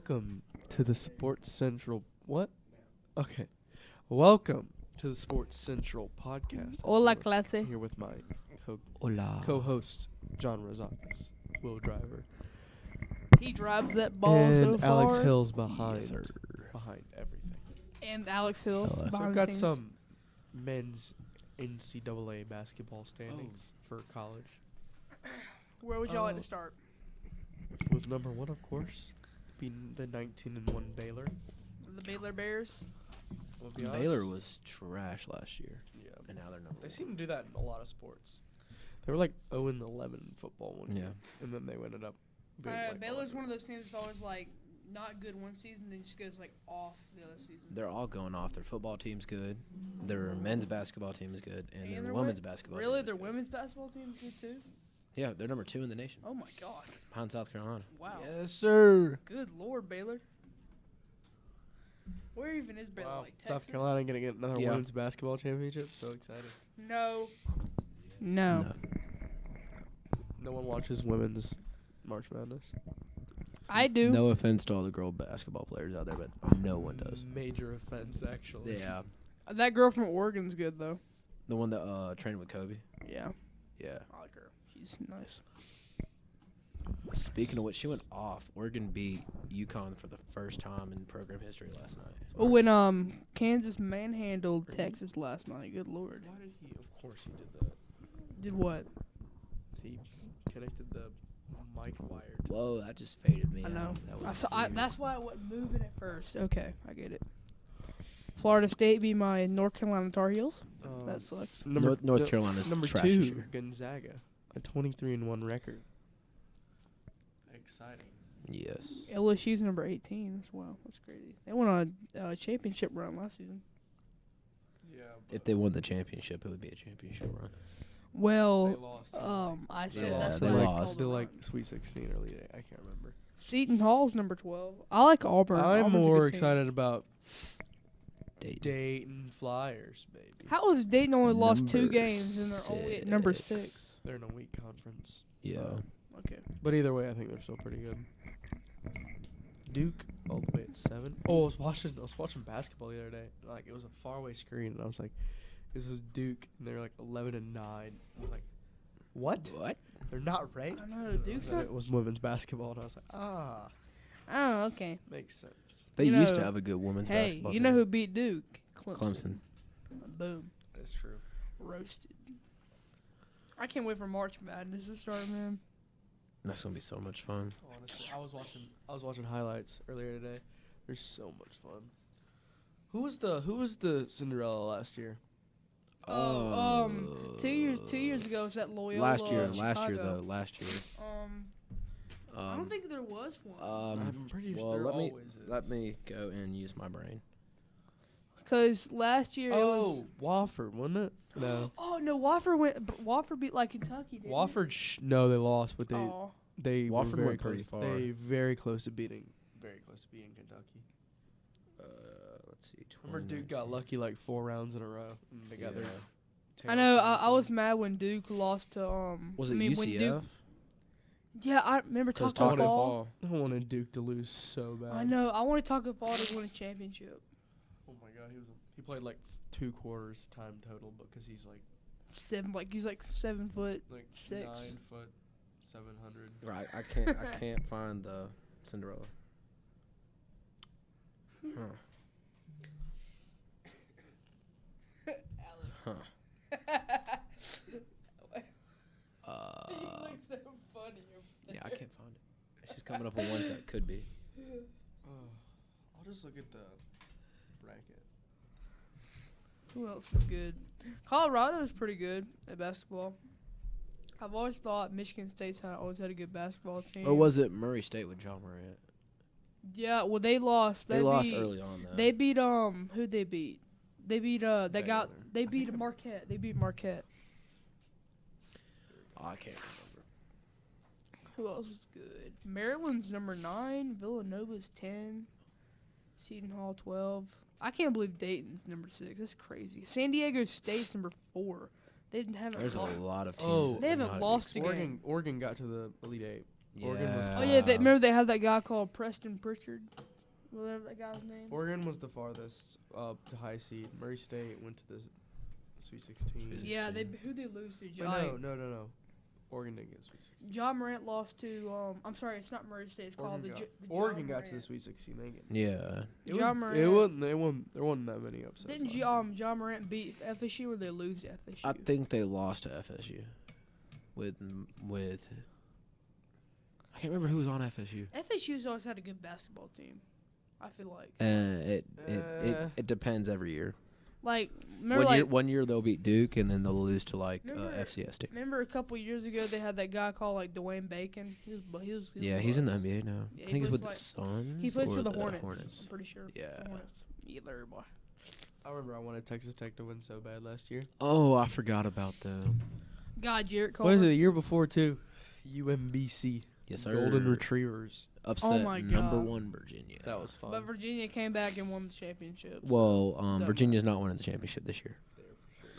Welcome to the Sports Central. What? Okay. Welcome to the Sports Central podcast. Hola, I'm clase. here with my Hola. co-host, John Rosales, Will Driver, He drives that ball so and far. Alex Hill's behind sir. everything. And Alex Hill. Hello. So behind I've the got scenes. some men's NCAA basketball standings for college. Where would y'all like to Oh. start? With number one, of course, being the 19-1 Baylor. The Baylor Bears. I'll be honest. Baylor was trash last year, Yeah. and now they're number They one. seem to do that in a lot of sports. They were like 0-11 in football one Yeah. year, and then they ended up being like Baylor's 11. one of those teams that's always like not good one season, then just goes like off the other season. They're all going off. Their football team's good. Their men's basketball team is good, and their their women's basketball Really, team is their good. women's basketball team's good too. Yeah, they're number 2 in the nation, Oh my god! behind South Carolina. Wow. Yes, sir. Good lord, Baylor. Where even is Baylor? Wow. Like Texas? South Carolina gonna get another Yeah. women's basketball championship. So excited. No. No. No one watches women's March Madness. I do. No offense to all the girl basketball players out there, but no one does. Major offense, actually. Yeah, That girl from Oregon's good though. the one that trained with Kobe. Yeah. Yeah. I like her. She's nice. Speaking of which, she went off. Oregon beat UConn for the first time in program history last night. Oh, when Kansas manhandled Texas last night. Good lord. Why did he? Of course he did that. Did what? He connected the mic wire to Whoa, that just faded me I know. out. That was weird. That's why I wasn't moving at first. Okay, I get it. Florida State beat my North Carolina Tar Heels. That sucks. North no- Carolina's number trash 2, this year. Gonzaga, a 23-1 record. Exciting. Yes. LSU's number 18 as well. That's crazy. They went on a championship run last season. Yeah. If they won the championship, it would be a championship run. they Well, lost. I said Yeah, that's they what I lost. called They're it. like Sweet 16 or Elite 8. I can't remember. Seton Hall's number 12. I like Auburn. I'm Auburn's a more good team. excited about Dayton. Dayton Flyers, baby. How is Dayton only lost 2 Number games and they're only at number 6. 6? They're in a weak conference. Yeah. Okay. But either way, I think they're still pretty good. Duke all the way at 7. Oh, I was watching basketball the other day. Like, it was a faraway screen, and I was like, this was Duke, and they're like 11-9. I was like, what? What? They're not ranked. I know, Duke's And then not. it was women's basketball, and I was like, Oh, okay. makes sense. They You used to know- have a good women's Hey, basketball you know team. who beat Duke? Clemson. Boom. That's true. Roasted. I can't wait for March Madness to start, man. That's gonna be so much fun. Honestly, I was watching highlights earlier today. They're so much fun. Who was the Cinderella last year? 2 years ago was that Loyola. Last year Chicago. though. Last year. I don't think there was one. I'm pretty sure well, there let me always is. let me go and use my brain. Because last year it was. Wofford, wasn't it? No. Oh no, Wofford beat like Kentucky. Didn't Wofford, no, they lost, but It? Oh. they were Wofford very went pretty close. far. They very close to beating Kentucky. Let's see. Remember Duke got lucky like 4 rounds in a row, and they got their. I know. tails I handed was to them. mad when Duke lost to Was it I mean, UCF? when Duke, yeah, I remember Because Taco Taco Fall. I wanted Duke to lose so bad. I know. I wanted Taco Fall to win a championship. Oh my God, he played like 2 quarters time total because he's like He's like 7 foot. 6. 9 foot 700. Right. I can't find the Cinderella. Huh. Huh. You look so funny. Yeah, I can't find it. It's just coming up with ones that could be. I'll just look at the bracket. Who else is good? Colorado's pretty good at basketball. I've always thought Michigan State's always had a good basketball team. Or was it Murray State with John Morant? Yeah, well they lost. They lost early on though. They beat who'd they beat? They beat Baylor. they beat Marquette. They beat Marquette. Oh, I can't remember. Who else is good? Maryland's number 9, Villanova's 10, Seton Hall 12. I can't believe Dayton's number 6. That's crazy. San Diego State's number 4. They haven't There's a lost. lot of teams. Oh. that They did haven't not lost beat- a game. Oregon got to the Elite 8. Oregon was Oh yeah, remember they had that guy called Preston Pritchard, whatever that guy's name. Oregon was the farthest up to high seed. Murray State went to the Sweet 16. Yeah, who they lose to? Wait, no. Oregon didn't get Sweet 16. John Morant lost to. I'm sorry, it's not Murray State. It's called the Oregon John got to the Morant. Sweet 16. They get. Yeah. There wasn't that many upsets. Didn't last John Morant beat FSU or they lose to FSU? I think they lost to FSU. With I can't remember who was on FSU. FSU's always had a good basketball team. I feel like. It depends every year. Like remember One year they'll beat Duke and then they'll lose to Remember- FCS team. remember a couple years ago they had that guy called like Dwayne Bacon. He was Yeah, he's in the buzz. NBA now. Yeah, I he think he's was with like- the Suns. He plays or for the Hornets. I'm pretty sure. Yeah. The Hornets. Yeah, there, boy. I remember I wanted Texas Tech to win so bad last year. Oh, I forgot about them. God, Jarrett Culver. What is it? The year before too. UMBC. Yes, sir. Golden Retrievers. Upset my number God. 1 Virginia. That was fun. But Virginia came back and won the championship. Well, Doesn't Virginia's not winning the championship this year.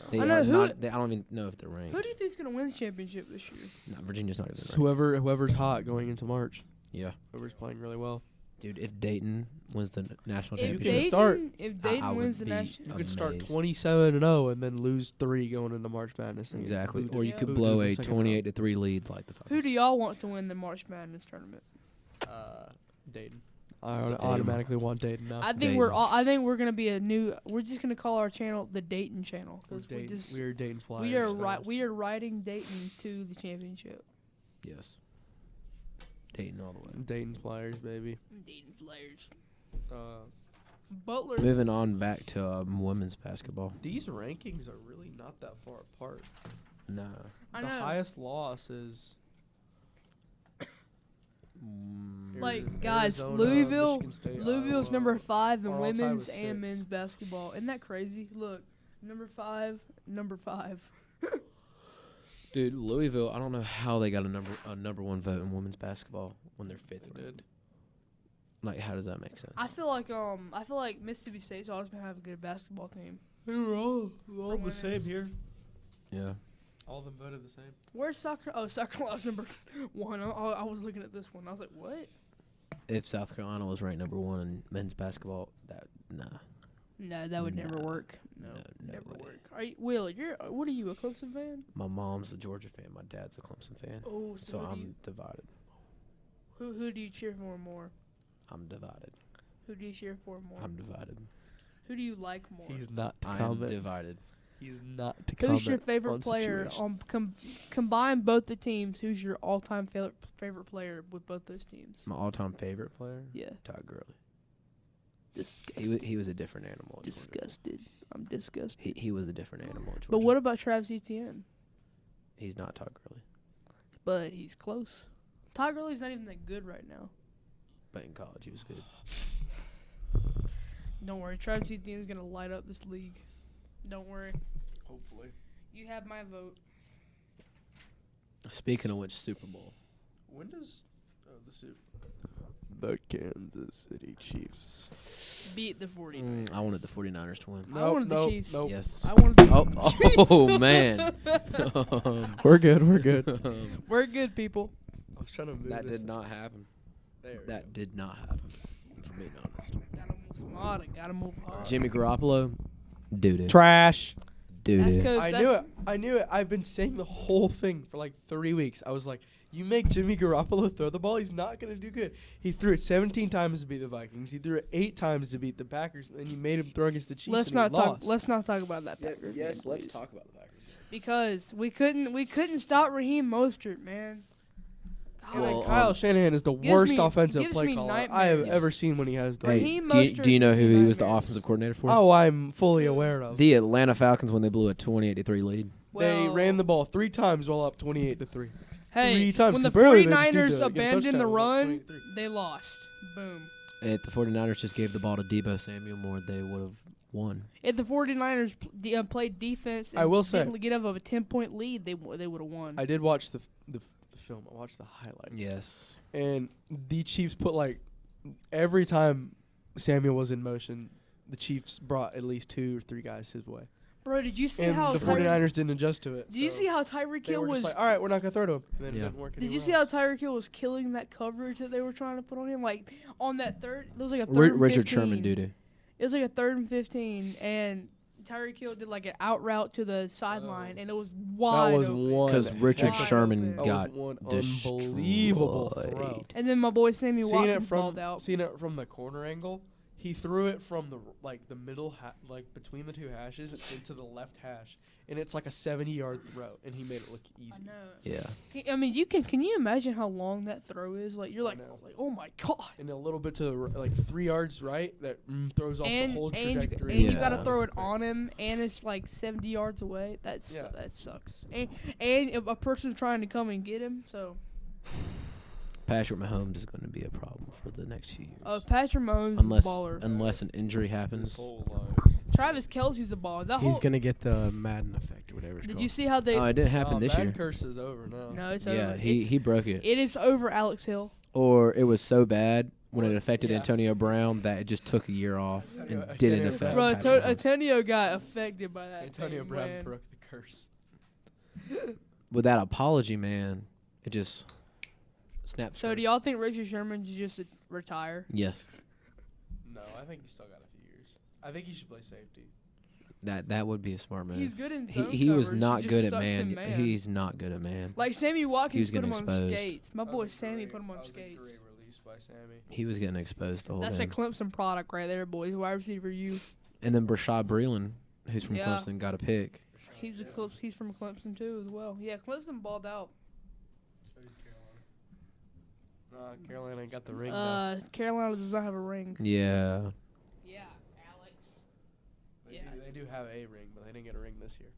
They I know are who- not. I don't even know if they're ranked. Who do you think's gonna win the championship this year? No, Virginia's not even ranked. Whoever's hot going into March. Yeah, Whoever's playing really well. dude. If Dayton wins the national If championship, Dayton- start. If I Dayton would wins the be national, You could start Amazed. 27-0 and then lose 3 going into March Madness. and get exactly. booted- Or you Yeah. could booted blow in the a second 28-3 lead like the Falcons. who do y'all want to win the March Madness tournament? round. Dayton. I Dayton. automatically want Dayton now. I think Dayton. I think we're gonna be a new. We're just gonna call our channel the Dayton Channel We're because we Dayton, just we're Dayton Flyers. we are fans. we are riding Dayton to the championship. Yes. Dayton all the way. Dayton Flyers, baby. Dayton Flyers. Uh, Butler. Moving on back to women's basketball. these rankings are really not that far apart. No. I The know. highest loss is Like, guys, Arizona, Louisville- Michigan State, Louisville's Iowa. number 5 in Our all-time women's is and 6. men's basketball. Isn't that crazy? Look, number 5. Dude, Louisville. I don't know how they got a number 1 vote in women's basketball when they're 5th They ranked. did. Like, how does that make sense? I feel like Mississippi State's always been having a good basketball team. We're all the same here. Yeah. All of them voted the same. Where's South? Oh, South Carolina's number 1. I was looking at this one. I was like, what? If South Carolina was ranked number 1 in men's basketball, nah. No, that would never Nah. work. No, No never way. work. Are you, Will? What are you, a Clemson fan? My mom's a Georgia fan. My dad's a Clemson fan. Oh, So who, I'm divided. who do you cheer for more? I'm divided. Who do you cheer for more? I'm divided. Who do you like more? He's not to I'm comment. divided. He's not to comment. Who's your favorite on player? situation. Combine both the teams. Who's your all-time favorite player with both those teams? My all-time favorite player, Yeah, Todd Gurley. disgusted. He was a different animal. at Georgia. Disgusted. I'm disgusted. He was a different animal. At But Georgia. what about Travis Etienne? He's not Todd Gurley. But he's close. Todd Gurley's not even that good right now. But in college, he was good. Don't worry, Travis Etienne's gonna light up this league. Don't worry. Hopefully. You have my vote. Speaking of which, Super Bowl. When does the Kansas City Chiefs? Beat the 49ers. I wanted the 49ers to win. I wanted the Chiefs. Nope. Yes. I wanted the Oh man. We're good. We're good. We're good, people. I was trying to move That this. did not happen. There we That did not happen. For being honest. Gotta move smart. Gotta move hard. Jimmy Garoppolo, dude. Trash. That's Dude. 'cause I that's- knew it. I knew it. I've been saying the whole thing for like 3 weeks. I was like, you make Jimmy Garoppolo throw the ball, he's not going to do good. He threw it 17 times to beat the Vikings. He threw it 8 times to beat the Packers, and then you made him throw against the Chiefs Let's and not he talk. lost. Let's not talk about that Packers. game, please. talk about the Packers. Because we couldn't stop Raheem Mostert, man. And Well, then Kyle Shanahan is the gives worst me- offensive gives play me caller I have nightmares. ever seen when he has the Hey, Raheem do you Mostert know who he was the nightmares. offensive coordinator for? Oh, I'm fully aware of. The Atlanta Falcons when they blew a 28-3 lead. They Well, ran the ball 3 times while up 28-3. Hey, 3 times. when the 'cause apparently they just need 49ers to get a abandoned the touchdown when they're up run, 28-3. they lost. Boom. If the 49ers just gave the ball to Debo Samuel more, they would have won. If the 49ers played defense and I will say- didn't get up of a 10-point lead, they would have won. I did watch the film. I watched the highlights. Yes. And the Chiefs put every time Samuel was in motion, the Chiefs brought at least 2 or 3 guys his way. Bro, did you see And how the 49ers didn't adjust to it. Did you so see how Tyreek they Hill were was? just like, all right, we're not gonna throw to him. And then Yeah. it didn't work Did you anywhere see how else. Tyreek Hill was killing that coverage that they were trying to put on him? Like on that third, it was like a third and Richard 15. Sherman doo doo. It was like a 3rd and 15, and Tyreek Hill did like an out route to the sideline, and it was wide That was open. one. Because Richard Wide Sherman open. That got was one destroyed. unbelievable throw. And then my boy Sammy Seeing it Watkins balled out. from the corner angle, he threw it from the middle like between the two hashes into the left hash, and it's like a 70-yard throw, and he made it look easy. I know. Yeah. I mean, can you imagine how long that throw is? Like you're I like, know. oh my god. And a little bit to the like 3 yards right that throws off the whole trajectory. And you Yeah. gotta throw That's it great. on him, and it's like 70 yards away. That sucks. And if a person's trying to come and get him, so. Patrick Mahomes is going to be a problem for the next few years. Patrick Mahomes unless is a baller. unless an injury His happens. whole life. Travis Kelce's a baller. That He's whole. gonna get the Madden effect or whatever it's Did called. you see how they? Oh, it didn't happen this that year. curse is over now. No, it's Yeah, over. he broke it. It is over, Alex Hill. Or it was so bad when it affected Yeah. Antonio Brown that it just took a year off Antonio- and didn't Antonio affect Bro, Patrick Mahomes. Antonio got affected by that. Antonio thing, Brown man. broke the curse. With that apology, man, it just snaps. So do y'all think Richard Sherman should just retire? Yes, No, I think he's still got a few years. I think he should play safety. that would be a smart move. He's good in He zone he was coverage, not just good at sucks in man. He's not good at man. like Sammy Watkins was put him getting on exposed. skates. My That boy was a Sammy great- put him on that was a skates. great release by Sammy. He was getting exposed the whole That's a game. Clemson product right there, boys. Wide receiver, you. And then Brashad Breeland, who's from Yeah. Clemson, got a pick. He's he's from Clemson too as well. Yeah, Clemson balled out. So did Carolina. Carolina ain't got the ring. though. Carolina does not have a ring. Yeah, Yeah, Alex. They do have a ring, but they didn't get a ring this year.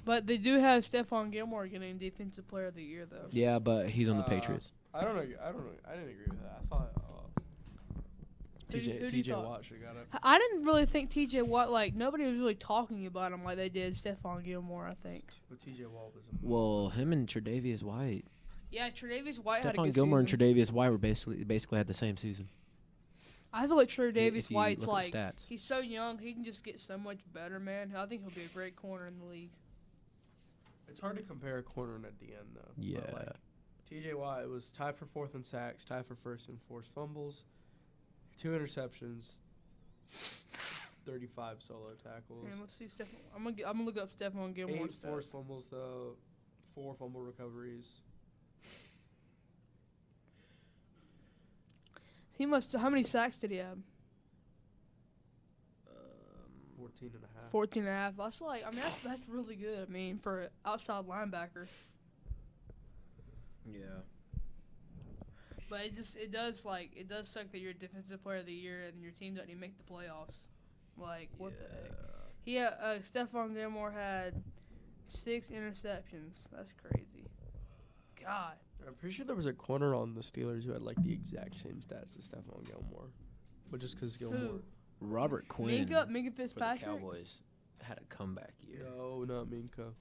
But they do have Stephon Gilmore getting Defensive Player of the Year though. yeah, but he's on the Uh, Patriots. I don't know. I didn't agree with that. I thought Who do you TJ thought? Watt should have got it. I didn't really think TJ Watt, like, nobody was really talking about him like they did Stephon Gilmore, I think. But TJ Watt was. Well, him and Tre'Davious White, Yeah, Tre'Davious White had a Stephon good Gilmore season. and Tre'Davious White were basically had the same season. I feel like If Tre'Davious you White's look like, at the stats. he's so young, he can just get so much better, man. I think he'll be a great corner in the league. It's hard to compare a corner at the end though. Yeah. But, like, TJ Watt was tied for 4th in sacks, tied for 1st in forced fumbles, 2 interceptions, 35 solo tackles, Man, let's see Stephon. I'm gonna look up Stephon Gilmore. 8 forced fumbles though, 4 fumble recoveries. He must. How many sacks did he have? 14 and a half. 14 and a half. That's like, I mean, that's really good. I mean, for an outside linebacker. Yeah. But it does suck that you're Defensive Player of the Year and your team doesn't even make the playoffs. Like, what the heck? Yeah, Stephon Gilmore had 6 interceptions. That's crazy. God. I'm pretty sure there was a corner on the Steelers who had like the exact same stats as Stephon Gilmore, but just because Gilmore. Who? Robert Quinn Minka for the Fitzpatrick? Cowboys had a comeback year. No, not Minka.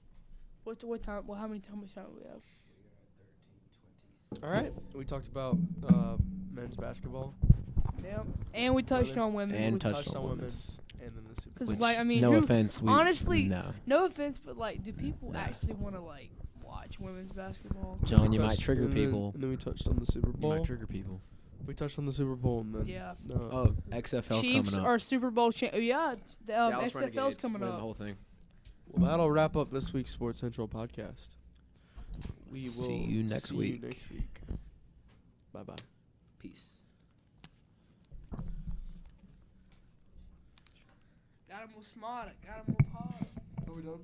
What time? Well, how much time do we have? All right, we talked about men's basketball Yep. And we touched Women's- on women's. And we touched touched on on women's. and then the Super Because, Which, like, I mean, no who- offense. honestly, no. no offense, but, like, do people Nah. actually want to, like, watch women's basketball? John, you touched- might trigger and then- people. And then we touched on the Super You Bowl. might trigger people. We touched on the Super Bowl and then Yeah. Oh, XFL's Chiefs coming up. are Super Bowl yeah, Dallas XFL's Renegades coming winning the up. whole thing. Well, that'll wrap up this week's Sports Central podcast. We will See you next see week. You next week. Bye bye. Peace. Gotta move smart. Gotta move hard. Are we done?